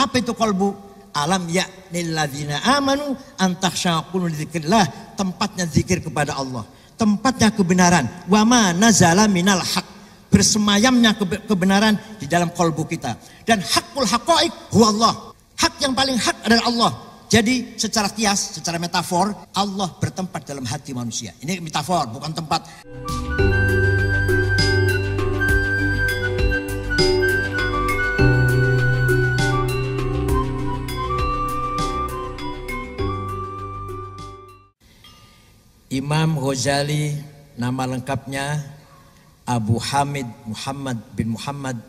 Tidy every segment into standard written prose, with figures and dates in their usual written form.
Apa itu kolbu? Alam ya'nil ladzina amanu an takhsha'a qulubuhum lidzikrillah. Tempatnya zikir kepada Allah, tempatnya kebenaran. Wa ma nazala minal haq, bersemayamnya kebenaran di dalam kolbu kita. Dan hakul haqaiq huwa Allah, hak yang paling hak adalah Allah. Jadi secara kias, secara metafor, Allah bertempat dalam hati manusia. Ini metafor, bukan tempat. Imam Ghazali, nama lengkapnya Abu Hamid Muhammad bin Muhammad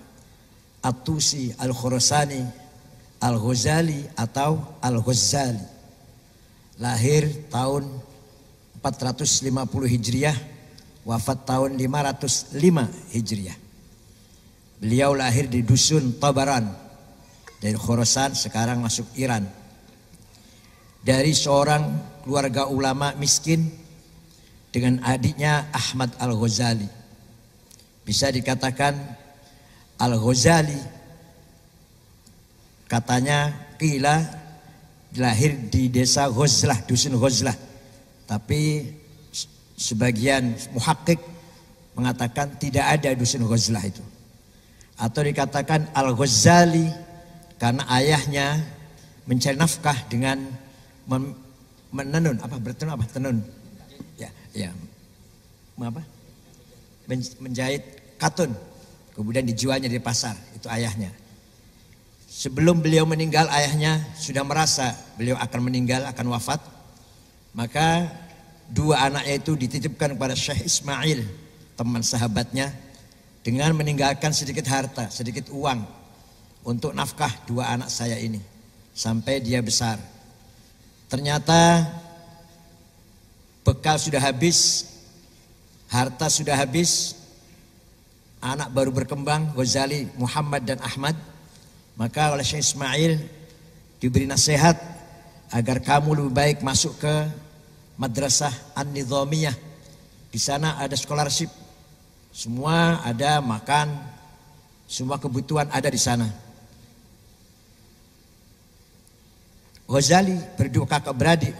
At-Tusi Al-Khurasani Al-Ghazali atau Al-Ghazali. Lahir tahun 450 Hijriah, wafat tahun 505 Hijriah. Beliau lahir di dusun Tabaran dari Khurasan, sekarang masuk Iran. Dari seorang keluarga ulama miskin dengan adiknya Ahmad Al-Ghazali. Bisa dikatakan Al-Ghazali katanya qila lahir di desa Ghazlah, dusun Ghazlah. Tapi sebagian muhakkik mengatakan tidak ada dusun Ghazlah itu. Atau dikatakan Al-Ghazali karena ayahnya mencari nafkah dengan menenun, tenun. Ya, menjahit katun, kemudian dijualnya di pasar, itu ayahnya. Sebelum beliau meninggal, ayahnya sudah merasa beliau akan meninggal, akan wafat. Maka dua anaknya itu dititipkan kepada Syekh Ismail, teman sahabatnya, dengan meninggalkan sedikit harta, sedikit uang untuk nafkah dua anak saya ini sampai dia besar. Ternyata bekal sudah habis, harta sudah habis, anak baru berkembang, Ghazali, Muhammad dan Ahmad. Maka oleh Syekh Ismail diberi nasihat agar kamu lebih baik masuk ke Madrasah An-Nizamiyah. Di sana ada scholarship, semua ada, makan, semua kebutuhan ada di sana. Ghazali berdua kakak beradik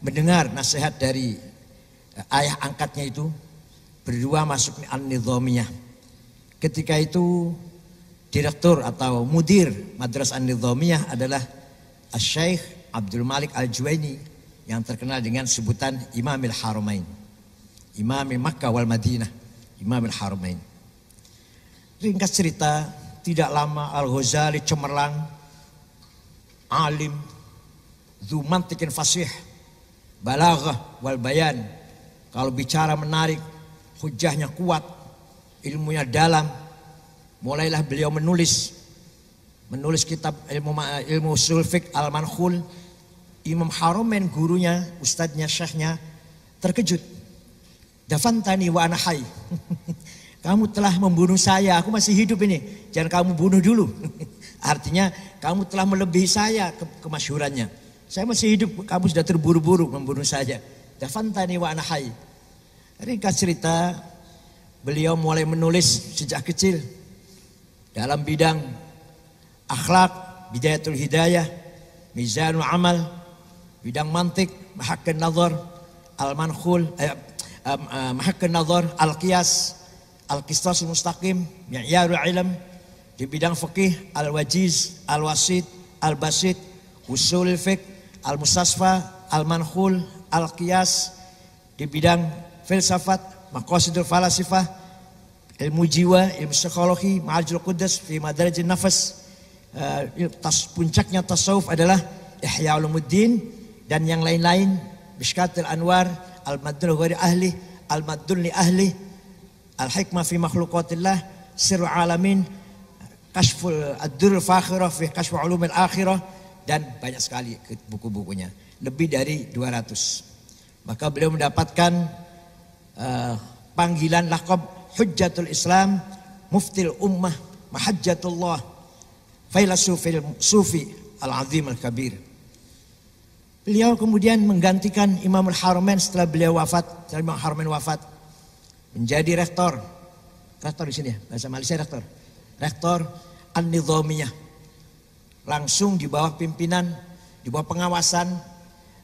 mendengar nasihat dari ayah angkatnya itu, berdua masuk An-Nizamiyah. Ketika itu direktur atau mudir Madrasah An-Nizamiyah adalah Syekh Abdul Malik Al-Juwaini yang terkenal dengan sebutan Imamil Haramain, Imamil Makkah wal Madinah, Imamil Haramain. Ringkas cerita, tidak lama Al-Ghazali cemerlang, alim, dzu mantiqin fasih, balaghah wal bayan. Kalau bicara menarik, hujahnya kuat, ilmunya dalam. Mulailah beliau menulis kitab ilmu ushul fiqh Al-Manhul. Imam Haramain, gurunya, ustadznya, syekhnya terkejut. Dafantani wa ana hayy. Kamu telah membunuh saya, aku masih hidup ini. Jangan kamu bunuh dulu. Artinya kamu telah melebihi saya kemasyhurannya. Saya masih hidup, kamu sudah terburu-buru membunuh saya. Dafantani wa ana hayy. Ringkas cerita, beliau mulai menulis sejak kecil dalam bidang akhlak, Bidayatul Hidayah, Mizanul Amal, bidang mantik, Mahaqqun Nazar, Al-Manhul, Mahaqqun Nazar, Al-Qiyas, Al-Qistasul Mustaqim, Mi'yarul Ilm, di bidang fikih, Al-Wajiz, Al-Wasit, Al-Basit, Ushul Fiqh, Al-Mustasfa, Al-Manhul, Al-Qiyas, di bidang filsafat, Maqasidul Falasifah, ilmu jiwa, ilmu psikologi, Ma'arjul Qudus fi Madarajin Nafas. Puncaknya tasawuf adalah Ihya Ulumuddin dan yang lain-lain, Mishkatul Anwar, Al-Maddun Ghairi Ahli, Al-Maddun Li Ahli, Al-Hikmah fi Makhluqatillah, Sirrul Alamin, Kashful Ad-Durrul Fakhirah fi Kashfu Ulumil Akhirah, dan banyak sekali buku-bukunya, lebih dari 200. Maka beliau mendapatkan panggilan laqab Hujjatul Islam, Muftil Ummah, Mahajjatullah, Failasufil Sufi Al-Azim Al-Kabir. Beliau kemudian menggantikan Imamul Haramain setelah beliau wafat, setelah Imam Haramain wafat, menjadi rektor di sini ya, bahasa Malaysia rektor An-Nizamiyah. langsung di bawah pimpinan, di bawah pengawasan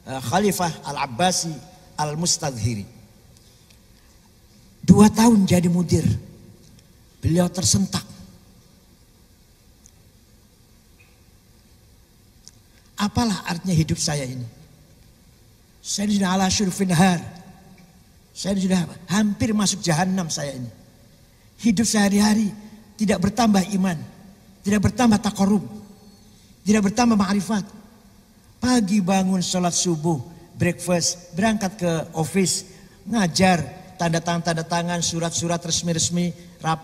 Khalifah Al-Abbasi Al-Mustadhiri. 2 tahun jadi mudir, beliau tersentak. Apalah artinya hidup saya ini? Saya sudah ala syurfin har. Saya sudah hampir masuk jahanam saya ini. Hidup sehari-hari tidak bertambah iman, tidak bertambah taqarrub, tidak bertambah ma'rifat. Pagi bangun sholat subuh, breakfast, berangkat ke office, ngajar, tanda tangan, surat-surat resmi-resmi,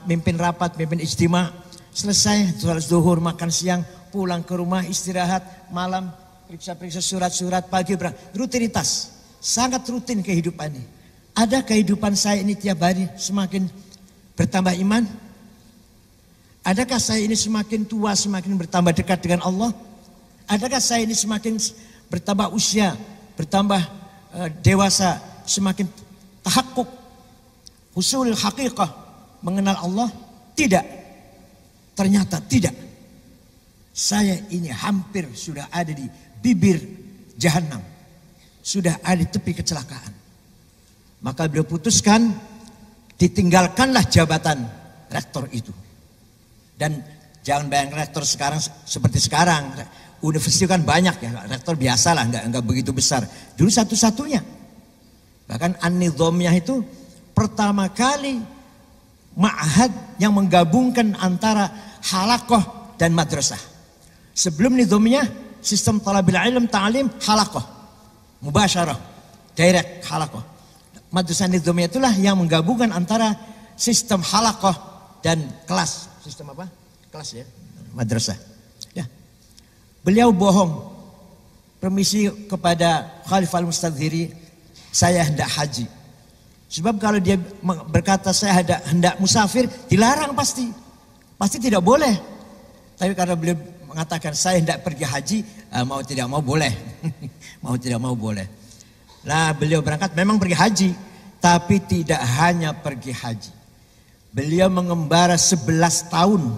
mimpin rapat, mimpin ijtima. Selesai, sholat zuhur, makan siang, pulang ke rumah, istirahat, malam, periksa-periksa surat-surat, pagi berangkat. Rutinitas, sangat rutin kehidupan ini. Ada kehidupan saya ini tiap hari semakin bertambah iman? Adakah saya ini semakin tua, semakin bertambah dekat dengan Allah? Adakah saya ini semakin bertambah usia, bertambah dewasa, semakin tahakkuk, husulul haqiqah, mengenal Allah? Tidak. Ternyata tidak. Saya ini hampir sudah ada di bibir jahanam. Sudah ada di tepi kecelakaan. Maka beliau putuskan, ditinggalkanlah jabatan rektor itu. Dan jangan bayangkan rektor sekarang seperti sekarang. Universitas kan banyak ya, rektor biasa lah, enggak begitu besar. Dulu satu-satunya. Bahkan An-Nidhamiyah itu pertama kali ma'had yang menggabungkan antara halaqah dan madrasah. Sebelum Nidhamiyah, sistem talabil ilm, ta'lim, halaqah. Mubasyarah, direct halaqah. Madrasah Nidhamiyah itulah yang menggabungkan antara sistem halaqah dan kelas. Sistem apa? Kelas ya, madrasah. Ya. Beliau bohong. Permisi kepada Khalifah Al-Mustadhiri, saya hendak haji. Sebab kalau dia berkata saya hendak musafir, dilarang pasti. Pasti tidak boleh. Tapi karena beliau mengatakan saya hendak pergi haji, mau tidak mau boleh. Mau tidak mau boleh. Nah, beliau berangkat memang pergi haji, tapi tidak hanya pergi haji. Beliau mengembara 11 tahun,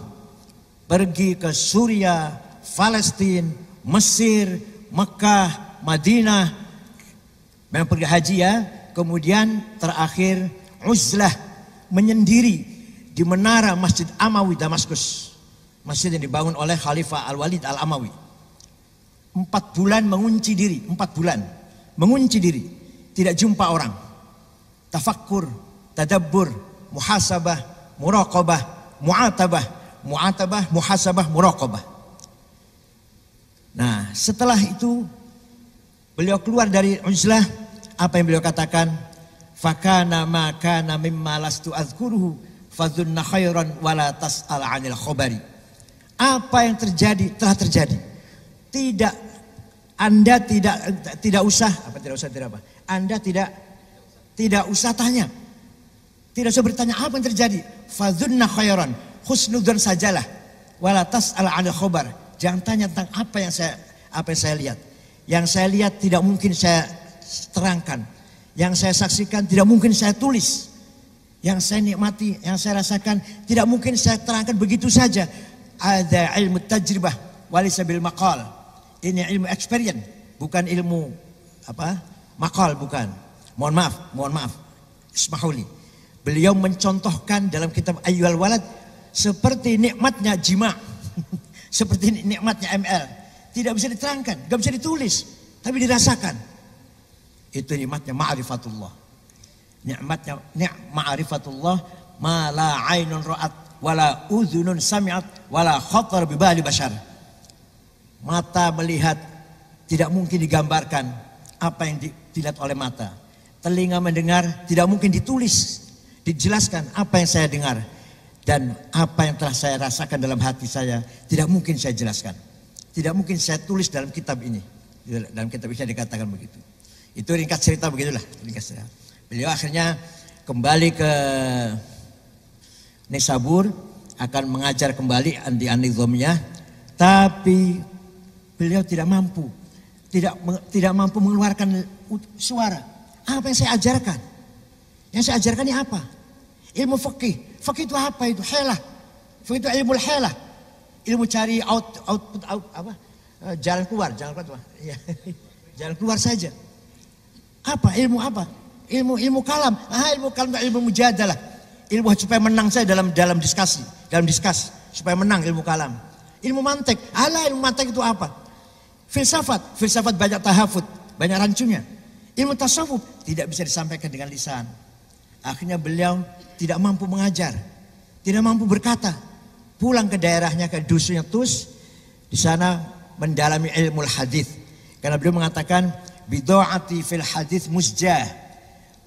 pergi ke Suriah, Palestina, Mesir, Mekah, Madinah. Memang pergi haji ya. Kemudian terakhir uzlah, menyendiri di menara Masjid Amawi Damaskus. Masjid yang dibangun oleh Khalifah Al-Walid Al-Amawi. 4 bulan mengunci diri, 4 bulan. Mengunci diri, tidak jumpa orang. Tafakkur, tadabbur, muhasabah, muraqabah, mu'atabah, muhasabah, muraqabah. Nah, setelah itu beliau keluar dari uzlah, apa yang beliau katakan? Fakana ma kana mimma lastu azkuruhu fadhunna khairan wala tas'al 'anil khabari. Apa yang terjadi telah terjadi. Anda tidak usah Anda tidak usah tanya. Tidak usah bertanya apa yang terjadi. Fadhunna khairan, husnudzan sajalah. Wala tas'al 'anil khabar. Jangan tanya tentang apa yang saya lihat. Yang saya lihat tidak mungkin saya terangkan. Yang saya saksikan tidak mungkin saya tulis. Yang saya nikmati, yang saya rasakan tidak mungkin saya terangkan begitu saja. Ada ilmu tajribah walaysa bil maqal. Ini ilmu experience, bukan ilmu maqal, bukan. Mohon maaf. Ismahuli. Beliau mencontohkan dalam kitab Ayyuhal Walad seperti nikmatnya jima. Seperti nikmatnya ML. Tidak bisa diterangkan, tidak bisa ditulis, tapi dirasakan. Itu nikmatnya ma'rifatullah. Nikmatnya ma'rifatullah ma la 'ainun ra'at wala udhunun sami'at wala khatar bi bali bashar. Mata melihat tidak mungkin digambarkan apa yang dilihat oleh mata. Telinga mendengar tidak mungkin ditulis, dijelaskan apa yang saya dengar. Dan apa yang telah saya rasakan dalam hati saya tidak mungkin saya jelaskan. Tidak mungkin saya tulis dalam kitab ini. Dalam kitab ini dikatakan begitu. Itu ringkas cerita begitulah. Beliau akhirnya kembali ke Nisabur, akan mengajar kembali di An-Nidhamiyah, tapi beliau tidak mampu mengeluarkan suara. Apa yang saya ajarkan? Yang saya ajarkan ini apa? Ilmu fikih. Fikih itu apa itu? Helah. Fikih itu ilmu helah. ilmu cari output apa? Jalan keluar ya. Jalan keluar saja. Apa ilmu apa? Ilmu kalam. Ilmu kalam, ilmu mujadalah. Ilmu supaya menang saya dalam diskusi, supaya menang ilmu kalam. Ilmu mantek. Ilmu mantek itu apa? Filsafat banyak tahafut, banyak rancunya. Ilmu tasawuf tidak bisa disampaikan dengan lisan. Akhirnya beliau tidak mampu mengajar, tidak mampu berkata. Pulang ke daerahnya, ke dusunnya Tus, di sana mendalami ilmu hadis. Karena beliau mengatakan bidoati fil hadis musjah.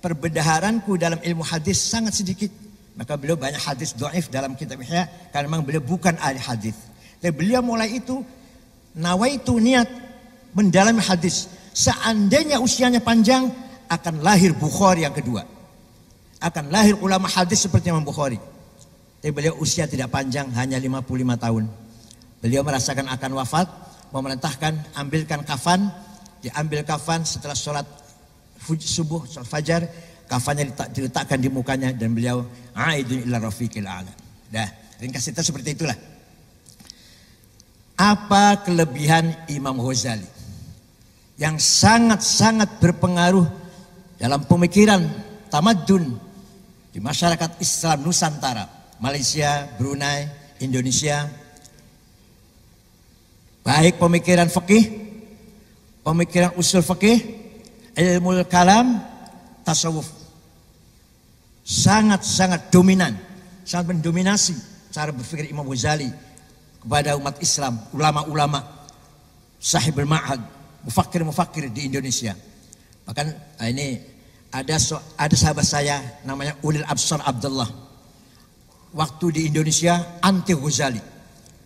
Perbendaharanku dalam ilmu hadis sangat sedikit. Maka beliau banyak hadis dhaif dalam kitab Ihya karena memang beliau bukan ahli hadis. Tapi beliau mulai itu nawaitu niat mendalami hadis. Seandainya usianya panjang akan lahir Bukhari yang kedua. Akan lahir ulama hadis seperti Imam Bukhari. Tapi beliau usia tidak panjang, hanya 55 tahun. Beliau merasakan akan wafat, memerintahkan ambilkan kafan, diambil kafan setelah sholat subuh, sholat fajar, kafannya diletakkan di mukanya dan beliau aidun ila rafiqil a'la. Dah, ringkas cerita seperti itulah. Apa kelebihan Imam Ghazali yang sangat-sangat berpengaruh dalam pemikiran tamadun di masyarakat Islam Nusantara, Malaysia, Brunei, Indonesia. Baik pemikiran fikih, pemikiran usul fikih, ilmu kalam, tasawuf. Sangat-sangat dominan, sangat mendominasi cara berpikir Imam Ghazali kepada umat Islam, ulama-ulama, sahibul ma'had, mufakir-mufakir di Indonesia. Bahkan ini ada sahabat saya namanya Ulil Absar Abdullah. Waktu di Indonesia anti Ghazali.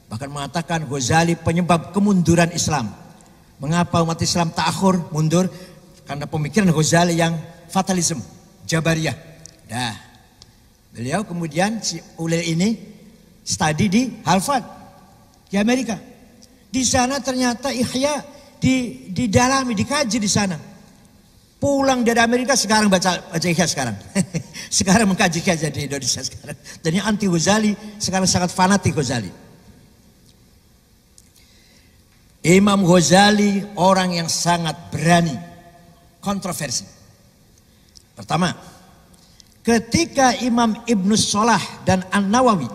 Bahkan mengatakan Ghazali penyebab kemunduran Islam. Mengapa umat Islam ta'akhur, mundur? Karena pemikiran Ghazali yang fatalisme, Jabariyah. Dah. Beliau kemudian si Ulil ini studi di Harvard di Amerika. Di sana ternyata Ihya didalami, dikaji di sana. Pulang dari Amerika sekarang baca Ihya sekarang. Sekarang mengkaji Ihya di Indonesia sekarang. Dan yang anti Ghazali sekarang sangat fanatik Ghazali. Imam Ghazali orang yang sangat berani kontroversi. Pertama, ketika Imam Ibnu Salah dan An-Nawawi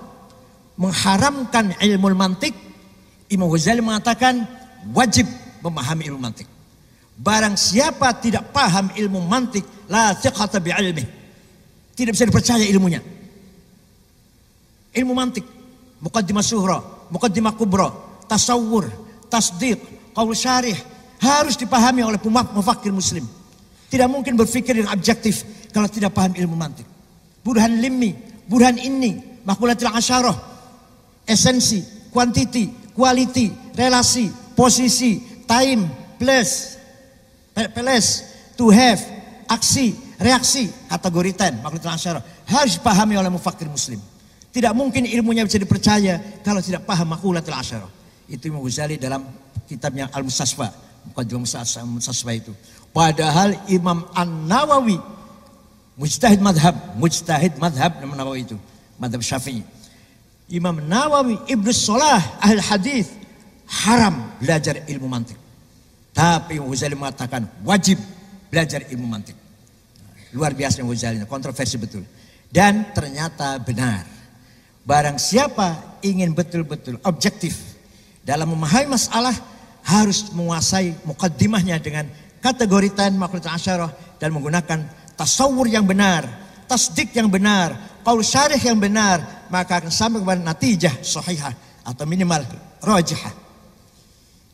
mengharamkan ilmu mantik, Imam Ghazali mengatakan wajib memahami ilmu mantik. Barang siapa tidak paham ilmu mantik, la thiqata bi ilmih. Tidak bisa dipercaya ilmunya. Ilmu mantik, muqaddimah sughra, muqaddimah kubra, tasawur, tasdiq, qaul syarih harus dipahami oleh mufakir muslim. Tidak mungkin berpikir yang objektif kalau tidak paham ilmu mantik. Burhan limmi, burhan inni, maqulatil asyarah, esensi, quantity, quality, relasi, posisi, time, place, to have, aksi, reaksi, kategori 10, maqulatil asyarah harus dipahami oleh mufakir muslim. Tidak mungkin ilmunya bisa dipercaya kalau tidak paham maqulatil asyarah. Itu Imam Ghazali dalam kitabnya Al-Mustasfa, Muqaddimah Mustasfa itu. Padahal Imam An-Nawawi mujtahid madhab Imam Nawawi itu, madhab Syafi'i. Imam Nawawi, Ibnu Salah, ahli hadis, haram belajar ilmu mantik. Tapi Imam Ghazali mengatakan wajib belajar ilmu mantik. Luar biasa Imam Ghazali, kontroversi betul. Dan ternyata benar. Barang siapa ingin betul-betul objektif dalam memahami masalah, harus menguasai muqaddimahnya dengan kategori 10 maqulatul asyarah dan menggunakan tasawur yang benar, tasdik yang benar, qaul syarih yang benar, maka akan sampai kepada natijah sahihah atau minimal rajihah.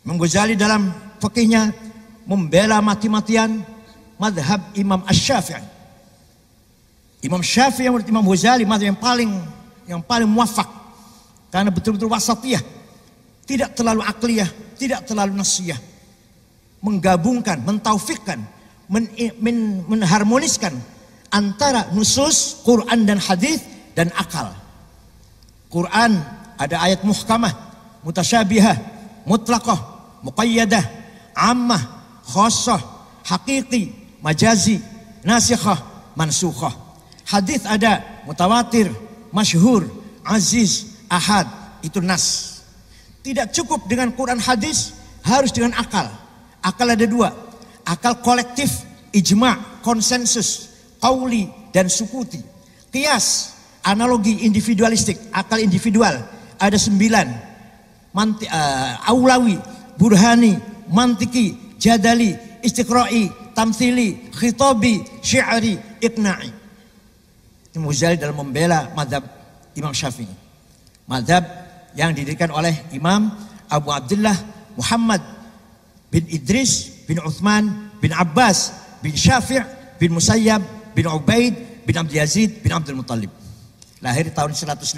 Imam Ghazali dalam fikihnya membela mati-matian madhab Imam Asy-Syafi'i. Imam Syafi'i yang menurut Imam Ghazali madhab yang paling muwafaq karena betul-betul wasatiyah. Tidak terlalu akliyah, tidak terlalu nasiyah. Menggabungkan, mentaufikkan, menharmoniskan antara nusus, Quran dan hadis dan akal. Quran ada ayat muhkamah, mutasyabihah, mutlaqah, muqayyadah, ammah, khassah, haqiqi, majazi, nasikhah, mansukhah. Hadis ada mutawatir, masyhur, aziz, ahad, itu nas. Tidak cukup dengan Quran hadis, harus dengan akal. Akal ada dua. Akal kolektif, ijma, konsensus, qauli dan sukuti. Qiyas, analogi individualistik, akal individual ada 9. Aulawi, burhani, mantiki, jadali, istiqra'i, tamthili, khitabi, syi'ri, iqna'i. Imam Ghazali dalam membela mazhab Imam Syafi'i. Mazhab yang didirikan oleh Imam Abu Abdullah Muhammad bin Idris bin Uthman bin Abbas bin Syafi' bin Musayyab bin Ubaid bin Abdul Yazid bin Abdul Muttalib. Lahir tahun 150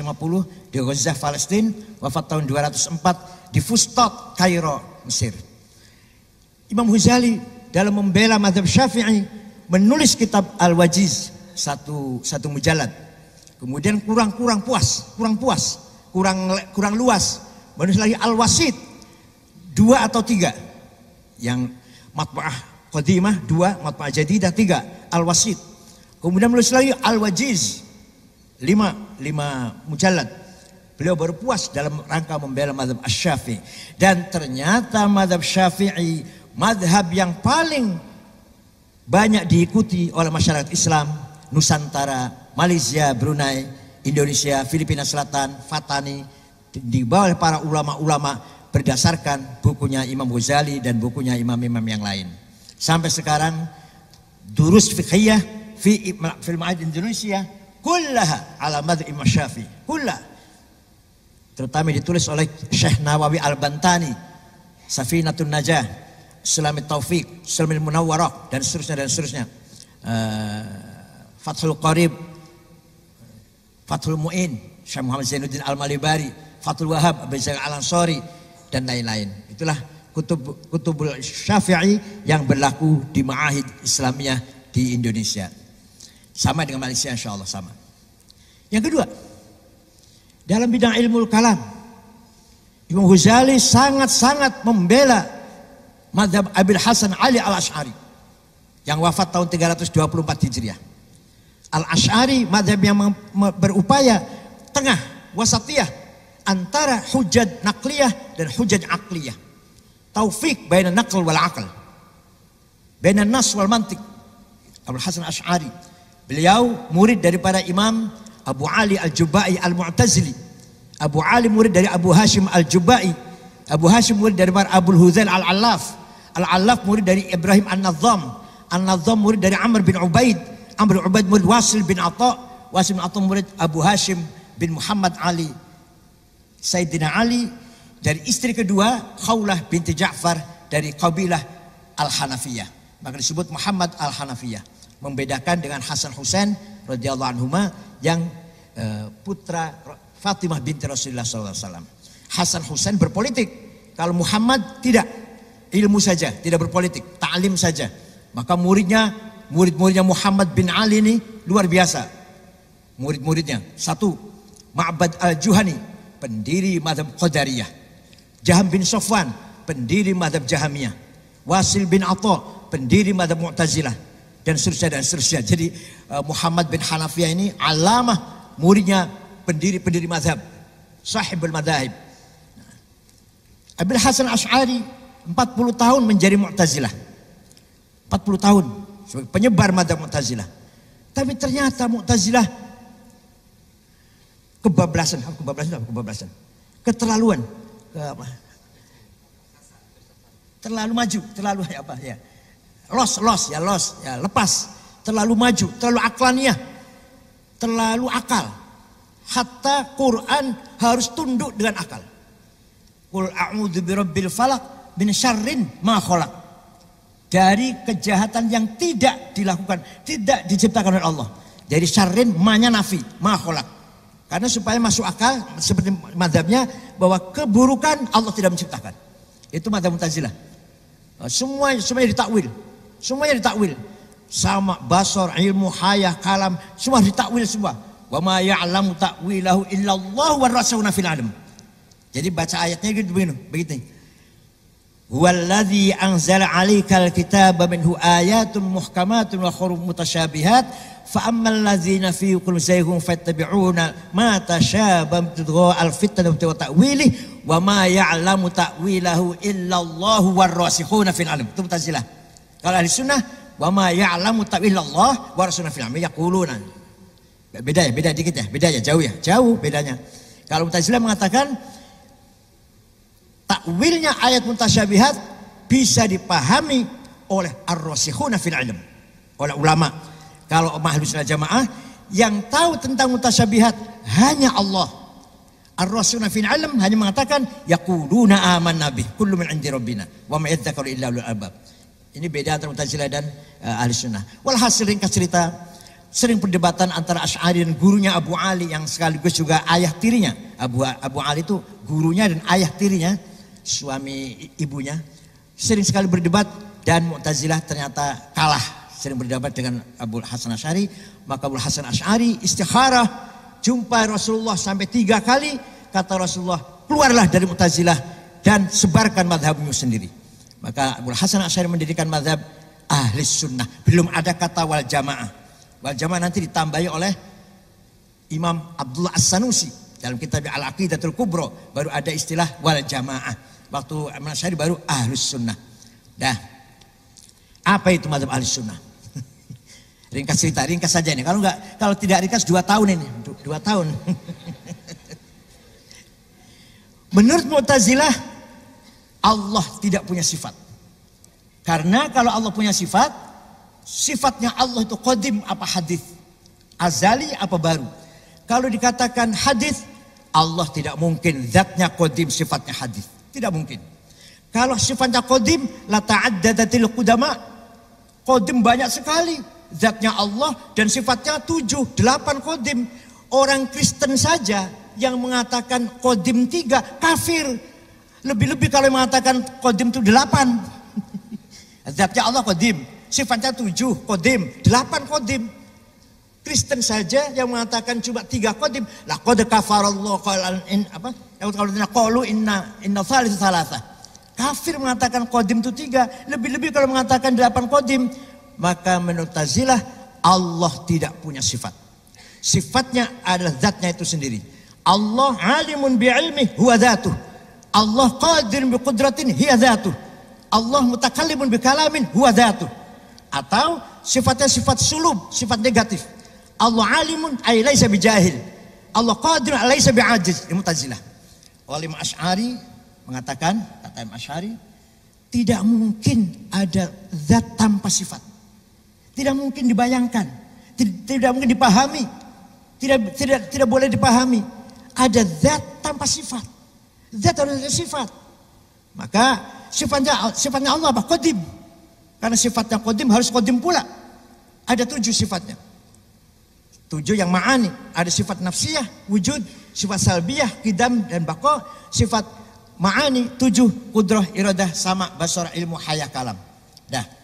di Gaza, Palestina, wafat tahun 204 di Fustat, Kairo, Mesir. Imam Ghazali dalam membela mazhab Syafi'i menulis kitab Al-Wajiz satu mujallad. Kemudian kurang luas. Menulis lagi Al-Wasit 2 atau 3. Yang matba'ah qadimah 2, matba'ah jadidah 3, Al-Wasit. Kemudian menulis lagi Al-Wajiz 5 mujallad. Beliau baru puas dalam rangka membela mazhab Asy-Syafi'i. Dan ternyata mazhab Syafi'i mazhab yang paling banyak diikuti oleh masyarakat Islam Nusantara, Malaysia, Brunei, Indonesia, Filipina Selatan, Fatani, di bawah para ulama-ulama berdasarkan bukunya Imam Ghazali dan bukunya imam-imam yang lain. Sampai sekarang durus fiqhiyah fil ma'ad Indonesia kullaha ala madhab Imam Syafi'i, kullaha. Terutama ditulis oleh Syekh Nawawi Al-Bantani, Safinatun Najah, Sulamit Taufik, Sulamil Munawwarah dan seterusnya. Fathul Qarib, Fathul Mu'in, Syekh Muhammad Zainuddin Al-Malibari, Fathul Wahab, Abu Zaid Al-Ansari dan lain-lain. Itulah kutubul Syafi'i yang berlaku di ma'ahid Islamiyah di Indonesia. Sama dengan Malaysia, insyaallah sama. Yang kedua, dalam bidang ilmu kalam, Imam Ghazali sangat-sangat membela mazhab Abil Hasan Ali Al-Asy'ari yang wafat tahun 324 Hijriah. Al-Asy'ari mazhab yang berupaya tengah, wasatiyah antara hujjah naqliyah dan hujjah aqliyah. Taufik baina naql wal aql, baina nas wal mantiq. Abul Hasan Asy'ari, beliau murid daripada Imam Abu Ali Al-Jubai Al-Mu'tazili. Abu Ali murid dari Abu Hashim Al-Jubai. Abu Hashim murid dari Abu Huzail Al-Allaf. Al-Allaf murid dari Ibrahim An-Nazzam. An-Nazzam murid dari Amr bin Ubaid. Amr bin Ubaid murid Wasil bin Atha. Wasil bin Atha murid Abu Hashim bin Muhammad Ali. Sayyidina Ali dari istri kedua Khawlah binti Ja'far dari kabilah Al-Hanafiyah. Maka disebut Muhammad Al-Hanafiyah. Membedakan dengan Hasan Husain radhiyallahu anhuma yang putra Fatimah binti Rasulullah SAW. Hasan Husain berpolitik. Kalau Muhammad tidak, ilmu saja, tidak berpolitik, ta'lim saja. Maka murid-muridnya Muhammad bin Ali ini luar biasa. Murid-muridnya, satu, Ma'bad Al-Juhani, pendiri mazhab Qadariyah. Jaham bin Sofwan, pendiri mazhab Jahamiyah. Wasil bin Atha, pendiri mazhab Mu'tazilah. Dan seterusnya. Jadi Muhammad bin Hanafiyah ini alamah muridnya pendiri mazhab, sahibul madhahib. Abil Hasan Asy'ari 40 tahun menjadi Mu'tazilah. 40 tahun sebagai penyebar mazhab Mu'tazilah. Tapi ternyata Mu'tazilah kebablasan. Keterlaluan. Terlalu maju, terlalu loss, lepas, terlalu maju, terlalu aklaniyah, terlalu akal. Hatta Quran harus tunduk dengan akal. Qul a'udzu birabbil falaq min syarrin ma khalaq. Dari kejahatan yang tidak dilakukan, tidak diciptakan oleh Allah. Jadi syarrin ma-nya nafi, ma khalaq. Karena supaya masuk akal seperti mazhabnya bahwa keburukan Allah tidak menciptakan. Itu mazhab Mu'tazilah. Semuanya ditakwil. Semuanya ditakwil. Sama basar, ilmu, hayah, kalam, semua ditakwil semua. Wa ma ya'lamu ta'wilahu illallah wa rasuluna fil alam. Jadi baca ayatnya gitu begitu. Huwallazi anzala 'alaikal kitaba minhu ayatun muhkamatun wa huruf mutasyabihat fa ammal ladzina fi qulubihim zayghun fattabi'una ma tashabaha ibtigha' al-fitnati wa ta'wilihi wa ma ya'lamu ta'wilahu illa Allahu war-rasikhuna fil 'ilm. Itu Mu'tazilah. Kalau ahli sunnah wa ma ya'lamu ta'wilallah war-rasikhuna fil 'ilm yaquluna. Beda dikit ya, beda ya, jauh bedanya. Kalau Mu'tazilah mengatakan takwilnya ayat mutasyabihat bisa dipahami oleh ar-rasikhuna fil ilm, oleh ulama. Kalau Ahlus Sunnah Jamaah yang tahu tentang mutasyabihat hanya Allah. Ar-rasikhuna fil ilm hanya mengatakan yaquluna amanna bih kullu min 'indi rabbina wa ma yadhakkaru illa ulul albab. Ini beda antara Mu'tazilah dan Ahlus Sunnah. Walhasil ringkas cerita, sering perdebatan antara Asy'ari dan gurunya Abu Ali yang sekaligus juga ayah tirinya. Abu Ali itu gurunya dan ayah tirinya, suami ibunya, sering sekali berdebat dan Mu'tazilah ternyata kalah, sering berdebat dengan Abu Hasan Asy'ari. Maka Abu Hasan Asy'ari istikharah, jumpa Rasulullah sampai 3 kali. Kata Rasulullah, keluarlah dari Mu'tazilah dan sebarkan madhabmu sendiri. Maka Abu Hasan Asy'ari mendirikan madhab ahli sunnah. Belum ada kata wal jamaah. Wal jamaah nanti ditambahi oleh Imam Abdullah As-Sanusi dalam kitab Al-Aqidatul Kubra, baru ada istilah wal jamaah. Waktu Imam Asy'ari baru ahlus sunnah. Dah. Apa itu mazhab ahlus sunnah? Ringkas cerita, ringkas saja nih. Kalau tidak ringkas 2 tahun ini, 2 tahun. Menurut Mu'tazilah, Allah tidak punya sifat. Karena kalau Allah punya sifat, sifatnya Allah itu qadim apa hadis, azali apa baru. Kalau dikatakan hadis, Allah tidak mungkin zatnya qadim, sifatnya hadis. Tidak mungkin. Kalau sifatnya qadim, la ta'addadatil qudama. Qadim banyak sekali. Zatnya Allah dan sifatnya 7, 8 qadim. Orang Kristen saja yang mengatakan qadim 3 kafir. Lebih-lebih kalau mengatakan qadim itu 8. Zatnya Allah qadim, sifatnya 7 qadim, 8 qadim. Kristen saja yang mengatakan cuma 3 qadim. Laqad kafarallahu qalu inna thalithu thalatha. Kafir mengatakan qadim itu 3, lebih-lebih kalau mengatakan 8 qadim. Maka menurut Mu'tazilah Allah tidak punya sifat. Sifatnya adalah zatnya itu sendiri. Allah alimun bi'ilmih huwa dzatuh. Allah qadirun biqudratin hiya dzatuh. Allah mutakallimun bikalamin huwa dzatuh. Atau sifatnya sifat sulub, sifat negatif. Allah alimun ay laisa bijahil. Allah qadirun laisa bi'ajiz. Ini Mu'tazilah. Oleh Imam Asy'ari mengatakan, kata Imam Asy'ari, tidak mungkin ada zat tanpa sifat. Tidak mungkin dibayangkan, tidak mungkin dipahami, tidak boleh dipahami. Ada zat tanpa sifat. Zat harus ada sifat. Maka sifatnya Allah apa? Qadim. Karena sifatnya qadim harus qadim pula. Ada 7 sifatnya. 7 yang ma'ani. Ada sifat nafsiyah, wujud, sifat salbiyah, qidam dan baqa. Sifat ma'ani 7, qudrah, iradah, sama, basara, ilmu, hayah, kalam. Dah.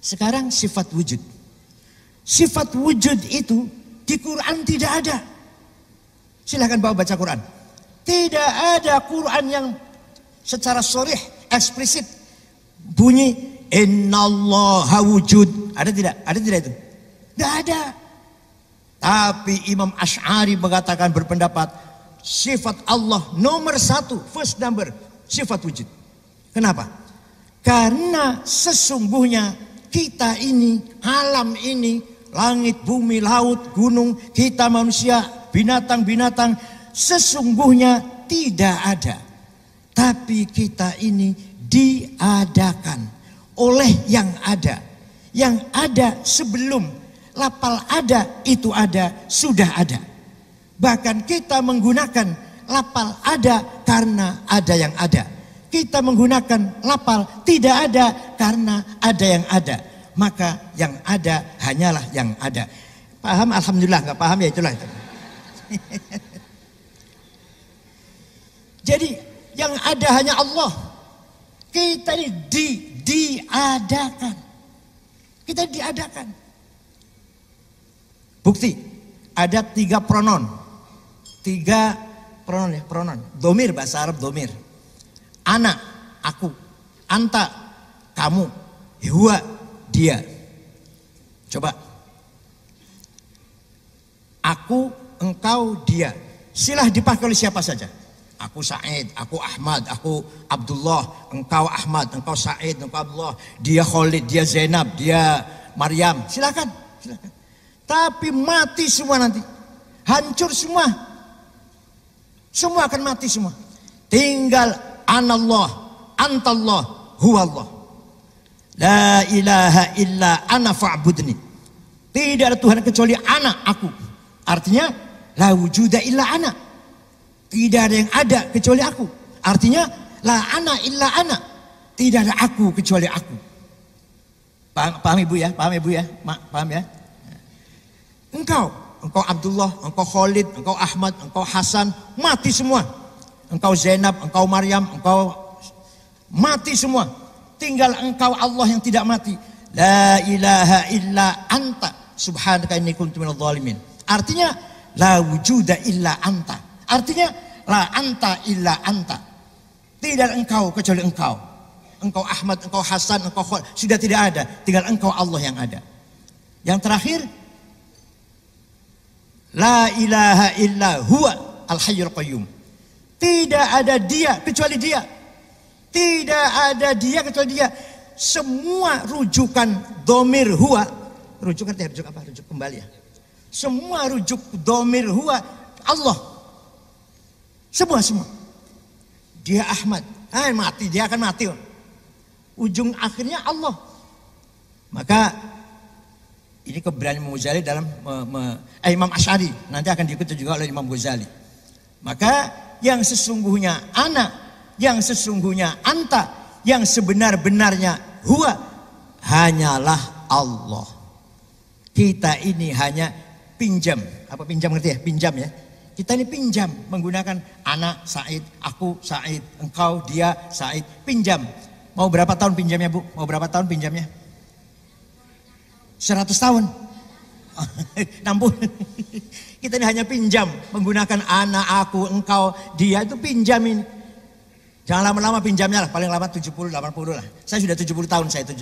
Sekarang sifat wujud. Sifat wujud itu di Quran tidak ada. Silahkan bawa baca Quran. Tidak ada Quran yang secara sharih, eksplisit bunyi innallaha wujud. Ada tidak? Ada tidak itu? Tidak ada. Tapi Imam Asy'ari mengatakan, berpendapat sifat Allah nomor 1, first number, sifat wujud. Kenapa? Karena sesungguhnya kita ini, alam ini, langit, bumi, laut, gunung, kita manusia, binatang-binatang, sesungguhnya tidak ada. Tapi kita ini diadakan oleh yang ada. Yang ada sebelum lafal ada, itu ada, sudah ada. Bahkan kita menggunakan lafal ada karena ada yang ada. Kita menggunakan lafal tidak ada karena ada yang ada. Maka yang ada hanyalah yang ada. Paham? Alhamdulillah. Nggak paham ya itulah itu. Jadi yang ada hanya Allah. Kita ini diadakan. Kita diadakan. Bukti. Ada 3 pronon. 3 pronon ya, pronon. Domir, bahasa Arab domir. Anak, aku, anta, kamu, huwa, dia. Coba. Aku, engkau, dia. Silah dipakai oleh siapa saja. Aku Said, aku Ahmad, aku Abdullah, engkau Ahmad, engkau Said, engkau Abdullah, dia Khalid, dia Zainab, dia Maryam. Silakan, silakan. Tapi mati semua nanti. Hancur semua. Semua akan mati semua. Tinggal anallah, antallah, huwallah. La ilaha illa ana fa'budni. Tidak ada Tuhan kecuali ana, aku. Artinya la wujuda illa ana. Tidak ada yang ada kecuali aku. Artinya la ana illa ana. Tidak ada aku kecuali aku. Paham ibu ya? Paham ibu ya? Paham ya? Engkau Abdullah, engkau Khalid, engkau Ahmad, engkau Hasan, mati semua. Engkau Zainab, engkau Maryam, engkau mati semua. Tinggal engkau Allah yang tidak mati. La ilaha illa anta subhanaka inni kuntu minadh dhalimin. Artinya la wujuda illa anta. Artinya la anta illa anta. Tidak engkau kecuali engkau. Engkau Ahmad, engkau Hasan, engkau Khalid, sudah tidak ada. Tinggal engkau Allah yang ada. Yang terakhir, la ilaha illa huwa al-hayyul qayyum. Tidak ada dia kecuali dia. Tidak ada dia kecuali dia. Semua rujukan dhamir huwa, rujukan apa? Rujuk kembali ya. Semua rujuk dhamir huwa Allah. Semua. Dia Ahmad. Mati, dia akan mati. Ujung akhirnya Allah. Maka ini keberanian Imam Ghazali dalam Imam Asy'ari. Nanti akan diikuti juga oleh Imam Ghazali. Maka yang sesungguhnya ana, yang sesungguhnya anta, yang sebenar-benarnya huwa, hanyalah Allah. Kita ini hanya pinjam. Apa pinjam ngerti ya? Pinjam ya. Kita ini pinjam menggunakan anak Said, aku Said, engkau, dia Said, pinjam. Mau berapa tahun pinjamnya Bu? Mau berapa tahun pinjamnya? 100 tahun. 60. Kita ini hanya pinjam menggunakan anak, aku, engkau, dia, itu pinjam ini. Jangan lama-lama pinjamnya lah, paling lama 70, 80 lah. Saya sudah 70 tahun saya itu.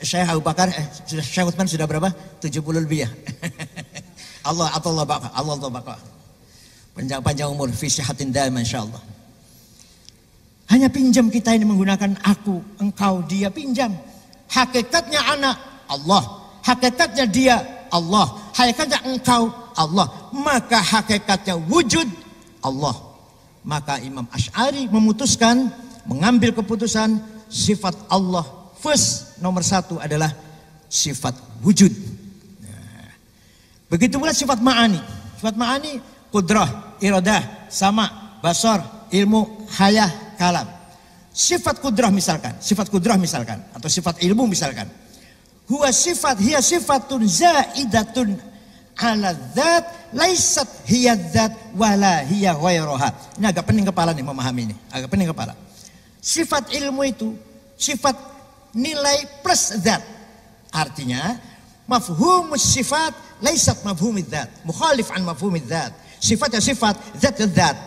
Syekh Abu Bakar, Syekh Utsman sudah berapa? 70 lebih ya. Allah baka. Panjang umur fi sihatin daim insyaallah. Hanya pinjam kita ini menggunakan aku, engkau, dia, pinjam. Hakikatnya anak Allah, hakikatnya dia Allah, hakikatnya engkau Allah, maka hakikatnya wujud Allah. Maka Imam Asy'ari memutuskan, mengambil keputusan sifat Allah first, nomor 1 adalah sifat wujud. Begitu pula sifat ma'ani. Sifat ma'ani, kudrah, iradah, sama, basar, ilmu, hayah, kalam. Sifat kudrah misalkan, atau sifat ilmu misalkan. Huwa sifat, hiya sifatun zaidatun ala dzat, laisat hiya dzat wala hiya ghairuha. Ini agak pening kepala nih memahami ini, agak pening kepala. Sifat ilmu itu sifat nilai plus zat. Artinya mafhumus sifat laisat mafhumid dzat, mukhalif an mafhumid dzat. Sifatnya sifat, zat zat.